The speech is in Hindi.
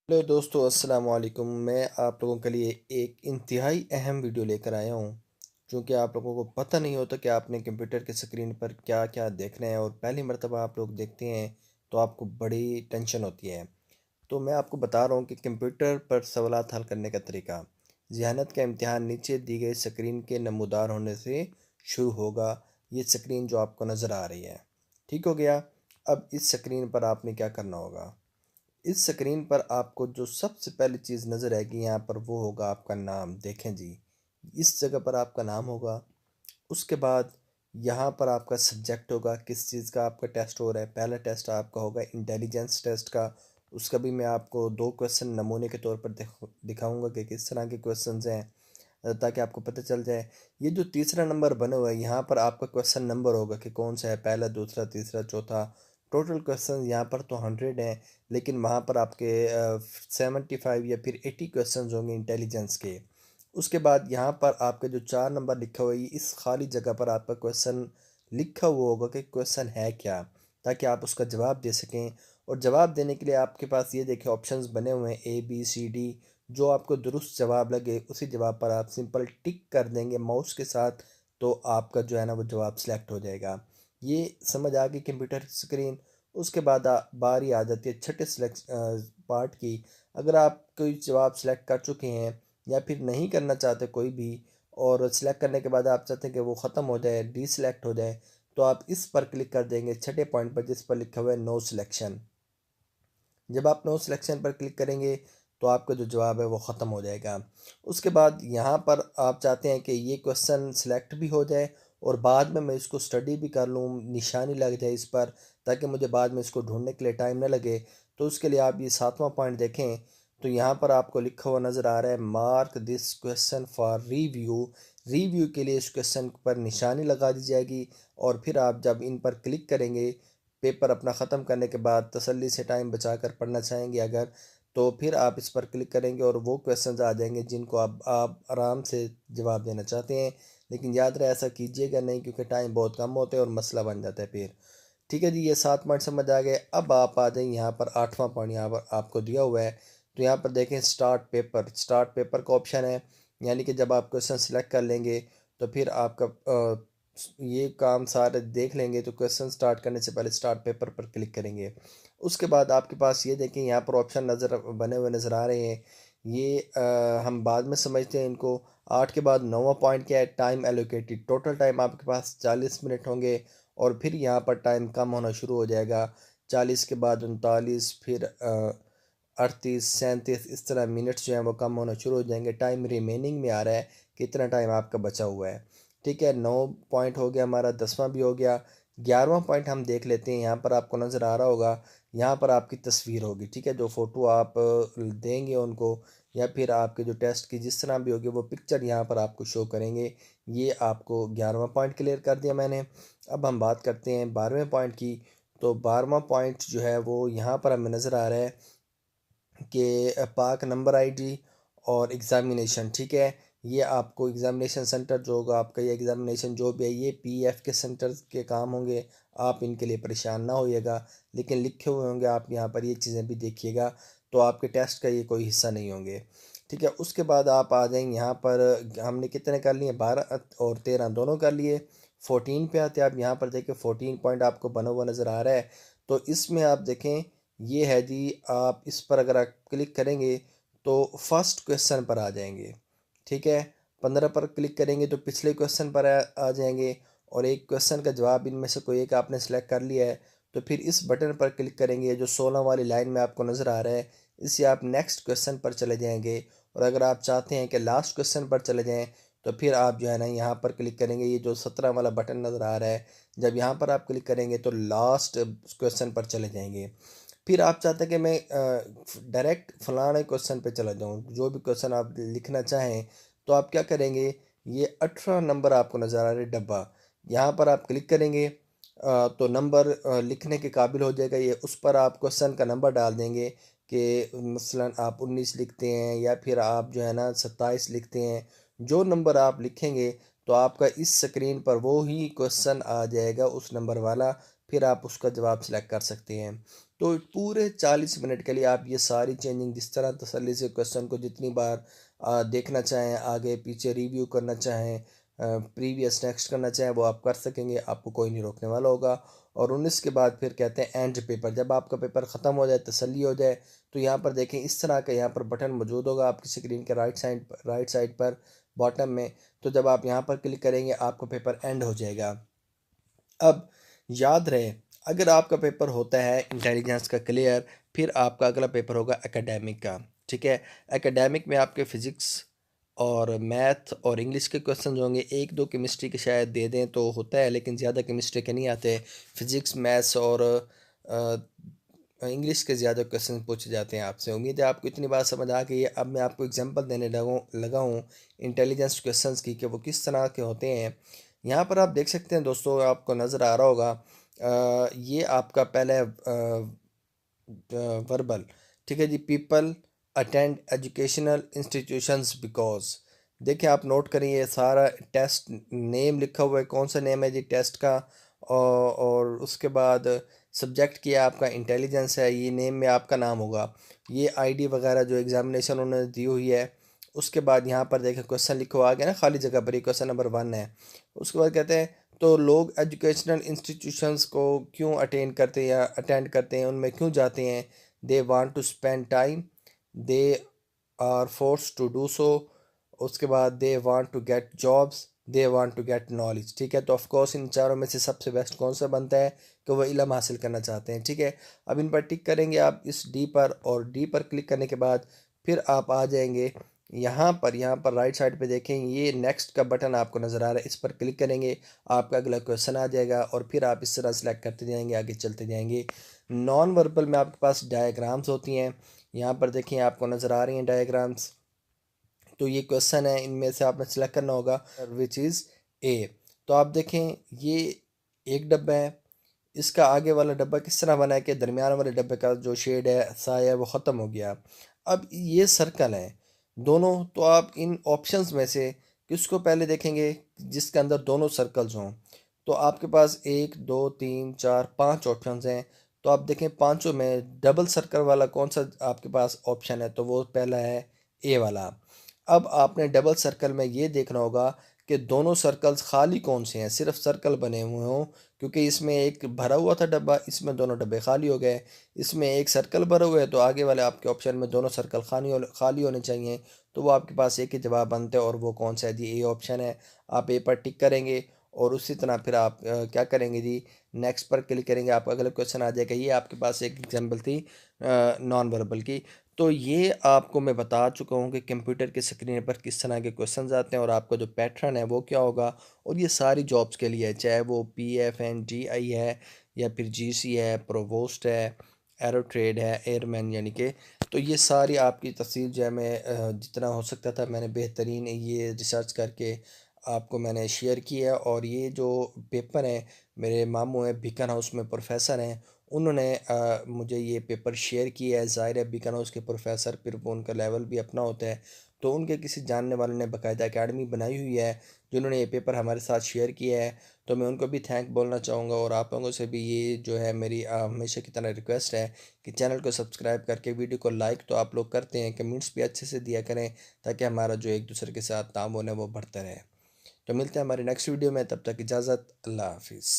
हेलो दोस्तों, अस्सलाम वालेकुम। मैं आप लोगों के लिए एक इंतहाई अहम वीडियो लेकर आया हूँ। क्योंकि आप लोगों को पता नहीं होता कि आपने कंप्यूटर की स्क्रीन पर क्या क्या देखना है, और पहली मर्तबा आप लोग देखते हैं तो आपको बड़ी टेंशन होती है। तो मैं आपको बता रहा हूँ कि कंप्यूटर पर सवालात हल करने का तरीका। ज़हनत का इम्तिहान नीचे दी गई स्क्रीन के नमूदार होने से शुरू होगा। ये स्क्रीन जो आपको नज़र आ रही है, ठीक हो गया। अब इस स्क्रीन पर आपने क्या करना होगा। इस स्क्रीन पर आपको जो सबसे पहली चीज़ नज़र आएगी यहाँ पर, वो होगा आपका नाम। देखें जी, इस जगह पर आपका नाम होगा। उसके बाद यहाँ पर आपका सब्जेक्ट होगा, किस चीज़ का आपका टेस्ट हो रहा है। पहला टेस्ट आपका होगा इंटेलिजेंस टेस्ट का। उसका भी मैं आपको दो क्वेश्चन नमूने के तौर पर दिखाऊंगा कि किस तरह के क्वेश्चन हैं, ताकि आपको पता चल जाए। ये जो तीसरा नंबर बना हुआ है, यहाँ पर आपका क्वेश्चन नंबर होगा कि कौन सा है, पहला, दूसरा, तीसरा, चौथा। टोटल क्वेश्चन यहाँ पर तो 100 हैं, लेकिन वहाँ पर आपके 75 या फिर 80 क्वेश्चन होंगे इंटेलिजेंस के। उसके बाद यहाँ पर आपके जो 4 नंबर लिखा हुआ है, इस खाली जगह पर आपका क्वेश्चन लिखा हुआ होगा कि क्वेश्चन है क्या, ताकि आप उसका जवाब दे सकें। और जवाब देने के लिए आपके पास ये देखें ऑप्शंस बने हुए हैं ABCD। जो आपको दुरुस्त जवाब लगे उसी जवाब पर आप सिंपल टिक कर देंगे माउस के साथ, तो आपका जो है ना वो जवाब सिलेक्ट हो जाएगा। ये समझ आ गई कंप्यूटर स्क्रीन। उसके बाद बारी आ जाती है छठे सिलेक्ट पार्ट की। अगर आप कोई जवाब सिलेक्ट कर चुके हैं या फिर नहीं करना चाहते कोई भी, और सिलेक्ट करने के बाद आप चाहते हैं कि वो ख़त्म हो जाए, डीसिलेक्ट हो जाए, तो आप इस पर क्लिक कर देंगे छठे पॉइंट पर जिस पर लिखा हुआ है नो सिलेक्शन। जब आप नो सिलेक्शन पर क्लिक करेंगे तो आपका जो जवाब है वो ख़त्म हो जाएगा। उसके बाद यहाँ पर आप चाहते हैं कि ये क्वेश्चन सिलेक्ट भी हो जाए और बाद में मैं इसको स्टडी भी कर लूँ, निशानी लग जाए इस पर, ताकि मुझे बाद में इसको ढूंढने के लिए टाइम ना लगे। तो उसके लिए आप ये 7वां पॉइंट देखें, तो यहाँ पर आपको लिखा हुआ नज़र आ रहा है mark this question for review. Review के लिए इस क्वेश्चन पर निशानी लगा दी जाएगी, और फिर आप जब इन पर क्लिक करेंगे, पेपर अपना ख़त्म करने के बाद तसल्ली से टाइम बचाकर पढ़ना चाहेंगे अगर, तो फिर आप इस पर क्लिक करेंगे और वो क्वेश्चंस आ जाएंगे जिनको आप आराम से जवाब देना चाहते हैं। लेकिन याद रहे ऐसा कीजिएगा नहीं, क्योंकि टाइम बहुत कम होता है और मसला बन जाता है फिर। ठीक है जी, ये 7 पॉइंट समझ आ गए। अब आप आ जाएं यहाँ पर 8वां पॉइंट, यहाँ पर आपको दिया हुआ है। तो यहाँ पर देखें स्टार्ट पेपर, स्टार्ट पेपर का ऑप्शन है। यानी कि जब आप क्वेश्चन सेलेक्ट कर लेंगे तो फिर आपका ये काम सारे देख लेंगे, तो क्वेश्चन स्टार्ट करने से पहले स्टार्ट पेपर पर क्लिक करेंगे। उसके बाद आपके पास ये देखें यहाँ पर ऑप्शन नज़र बने हुए नज़र आ रहे हैं। ये हम बाद में समझते हैं इनको। 8 के बाद 9वां पॉइंट क्या है, टाइम एलोकेटेड। टोटल टाइम आपके पास 40 मिनट होंगे, और फिर यहाँ पर टाइम कम होना शुरू हो जाएगा। 40 के बाद 39, फिर 38, 37, इस तरह मिनट्स जो हैं वो कम होना शुरू हो जाएंगे। टाइम रिमेनिंग में आ रहा है, कितना टाइम आपका बचा हुआ है। ठीक है, 9 पॉइंट हो गया हमारा, 10वां भी हो गया। 11वां पॉइंट हम देख लेते हैं। यहाँ पर आपको नज़र आ रहा होगा, यहाँ पर आपकी तस्वीर होगी। ठीक है, जो फ़ोटो आप देंगे उनको, या फिर आपके जो टेस्ट की जिस तरह भी होगी वो पिक्चर यहाँ पर आपको शो करेंगे। ये आपको 11वां पॉइंट क्लियर कर दिया मैंने। अब हम बात करते हैं 12वें पॉइंट की। तो 12वां पॉइंट जो है वो यहाँ पर हमें नज़र आ रहा है कि पाक नंबर आईडी और एग्ज़ामिनेशन। ठीक है, ये आपको एग्ज़ामिनेशन सेंटर जो होगा आपका, ये एग्ज़ामिनेशन जो भी है ये PF के सेंटर के काम होंगे। आप इनके लिए परेशान ना होइएगा, लेकिन लिखे हुए होंगे, आप यहाँ पर ये चीज़ें भी देखिएगा, तो आपके टेस्ट का ये कोई हिस्सा नहीं होंगे। ठीक है, उसके बाद आप आ जाएंगे यहाँ पर। हमने कितने कर लिए, 12 और 13 दोनों कर लिए। 14 पे आते हैं। आप यहाँ पर देखें 14 पॉइंट आपको बना हुआ नज़र आ रहा है। तो इसमें आप देखें, ये है जी, आप इस पर अगर आप क्लिक करेंगे तो फर्स्ट क्वेश्चन पर आ जाएंगे। ठीक है, 15 पर क्लिक करेंगे तो पिछले क्वेश्चन पर आ जाएंगे, और एक क्वेश्चन का जवाब इनमें से कोई एक आपने सेलेक्ट कर लिया है, तो फिर इस बटन पर क्लिक करेंगे जो 16 वाली लाइन में आपको नज़र आ रहा है, इससे आप नेक्स्ट क्वेश्चन पर चले जाएंगे। और अगर आप चाहते हैं कि लास्ट क्वेश्चन पर चले जाएं, तो फिर आप जो है ना यहाँ पर क्लिक करेंगे, ये जो 17 वाला बटन नज़र आ रहा है, जब यहाँ पर आप क्लिक करेंगे तो लास्ट क्वेश्चन पर चले जाएंगे। फिर आप चाहते हैं कि मैं डायरेक्ट फलाने क्वेश्चन पे चला जाऊँ, जो भी क्वेश्चन आप लिखना चाहें, तो आप क्या करेंगे, ये 18 नंबर आपको नज़र आ रहा है डब्बा, यहाँ पर आप क्लिक करेंगे तो नंबर लिखने के काबिल हो जाएगा ये। उस पर आप क्वेश्चन का नंबर डाल देंगे कि मसलन आप 19 लिखते हैं, या फिर आप जो है ना 27 लिखते हैं। जो नंबर आप लिखेंगे तो आपका इस स्क्रीन पर वो ही क्वेश्चन आ जाएगा उस नंबर वाला, फिर आप उसका जवाब सेलेक्ट कर सकते हैं। तो पूरे 40 मिनट के लिए आप ये सारी चेंजिंग जिस तरह तसल्ली से क्वेश्चन को जितनी बार देखना चाहें, आगे पीछे रिव्यू करना चाहें, प्रीवियस नेक्स्ट करना चाहें, वो आप कर सकेंगे, आपको कोई नहीं रोकने वाला होगा। और 19 के बाद फिर कहते हैं एंड पेपर। जब आपका पेपर ख़त्म हो जाए, तसल्ली हो जाए, तो यहाँ पर देखें इस तरह का यहाँ पर बटन मौजूद होगा आपकी स्क्रीन के राइट साइड पर बॉटम में। तो जब आप यहाँ पर क्लिक करेंगे आपका पेपर एंड हो जाएगा। अब याद रहे, अगर आपका पेपर होता है इंटेलिजेंस का क्लियर, फिर आपका अगला पेपर होगा एकेडमिक का। ठीक है, एकेडमिक में आपके फ़िज़िक्स और मैथ और इंग्लिश के क्वेश्चन होंगे, एक दो केमिस्ट्री के शायद दे दें तो होता है, लेकिन ज़्यादा केमिस्ट्री के नहीं आते। फिज़िक्स, मैथ्स और इंग्लिश के ज़्यादा क्वेश्चन पूछे जाते हैं आपसे। उम्मीद है आपको इतनी बात समझ आ गई है। अब मैं आपको एग्जांपल देने लगा हूँ इंटेलिजेंस क्वेश्चंस की कि वो किस तरह के होते हैं। यहाँ पर आप देख सकते हैं दोस्तों, आपको नज़र आ रहा होगा, ये आपका पहला है वर्बल। ठीक है जी, people attend educational institutions because. देखिए आप नोट करें, ये सारा टेस्ट नेम लिखा हुआ है, कौन सा नेम है जी टेस्ट का, और उसके बाद सब्जेक्ट किया आपका इंटेलिजेंस है, ये नेम में आपका नाम होगा, ये आईडी वगैरह जो एग्जामिनेशन उन्होंने दी हुई है। उसके बाद यहाँ पर देखें क्वेश्चन लिखा हुआ आ गया ना खाली जगह पर, ये क्वेश्चन नंबर 1 है। उसके बाद कहते हैं तो लोग एजुकेशनल इंस्टीट्यूशंस को क्यों अटेंड करते हैं, उनमें क्यों जाते हैं। They want to spend time, they are force to do so. उसके बाद they want to get jobs, they want to get knowledge. ठीक है, तो ऑफ कोर्स इन चारों में से सबसे बेस्ट कौन सा बनता है कि वह इल्म हासिल करना चाहते हैं। ठीक है, अब इन पर टिक करेंगे आप इस डी पर, और डी पर क्लिक करने के बाद फिर आप आ जाएंगे यहाँ पर राइट साइड पे देखें, ये नेक्स्ट का बटन आपको नज़र आ रहा है, इस पर क्लिक करेंगे, आपका अगला क्वेश्चन आ जाएगा और फिर आप इस तरह सेलेक्ट करते जाएंगे, आगे चलते जाएंगे। नॉन वर्बल में आपके पास डायग्राम्स होती हैं, यहाँ पर देखें आपको नज़र आ रही हैं डायग्राम्स। तो ये क्वेश्चन है, इनमें से आपने सेलेक्ट करना होगा विच इज़ ए। तो आप देखें ये एक डब्बा है, इसका आगे वाला डब्बा किस तरह बना है कि दरमियान वाले डब्बे का जो शेड है, साया है, वो ख़त्म हो गया। अब ये सर्कल है दोनों, तो आप इन ऑप्शंस में से किसको पहले देखेंगे जिसके अंदर दोनों सर्कल्स हों। तो आपके पास 1 2 3 4 5 ऑप्शंस हैं। तो आप देखें पांचों में डबल सर्कल वाला कौन सा आपके पास ऑप्शन है, तो वो पहला है ए वाला। अब आपने डबल सर्कल में ये देखना होगा कि दोनों सर्कल्स खाली कौन से हैं, सिर्फ सर्कल बने हुए हों, क्योंकि इसमें एक भरा हुआ था डब्बा, इसमें दोनों डब्बे खाली हो गए। इसमें एक सर्कल भरा हुआ है, तो आगे वाले आपके ऑप्शन में दोनों सर्कल खाली होने चाहिए। तो वो आपके पास एक ही जवाब बनता है, और वो कौन सा है जी, ए ऑप्शन है। आप ए पर टिक करेंगे और उसी तरह फिर आप क्या करेंगे जी, नेक्स्ट पर क्लिक करेंगे, आपका अगला क्वेश्चन आ जाएगा। ये आपके पास एक एग्जाम्पल थी नॉन वर्बल की। तो ये आपको मैं बता चुका हूँ कि कंप्यूटर की स्क्रीन पर किस तरह के क्वेश्चंस आते हैं और आपका जो पैटर्न है वो क्या होगा। और ये सारी जॉब्स के लिए है, चाहे वो PFNGI है या फिर GC है, प्रोवोस्ट है, एरो ट्रेड है, एयरमैन यानी कि। तो ये सारी आपकी तफसील जो है मैं जितना हो सकता था मैंने बेहतरीन ये रिसर्च करके आपको मैंने शेयर किया है। और ये जो पेपर है, मेरे मामू हैं बीकन हाउस में प्रोफेसर हैं, उन्होंने मुझे ये पेपर शेयर किया है। ज़ाहिर है बीकन हाउस के प्रोफेसर, फिर वो उनका लेवल भी अपना होता है, तो उनके किसी जानने वाले ने बाकायदा एकेडमी बनाई हुई है जिन्होंने ये पेपर हमारे साथ शेयर किया है। तो मैं उनको भी थैंक बोलना चाहूँगा, और आप लोगों से भी ये जो है मेरी हमेशा की तरह रिक्वेस्ट है कि चैनल को सब्सक्राइब करके वीडियो को लाइक तो आप लोग करते हैं, कमेंट्स भी अच्छे से दिया करें, ताकि हमारा जो एक दूसरे के साथ ताउन है वो बढ़ता रहे। तो मिलते हैं हमारी नेक्स्ट वीडियो में, तब तक इजाज़त, अल्लाह हाफिज़।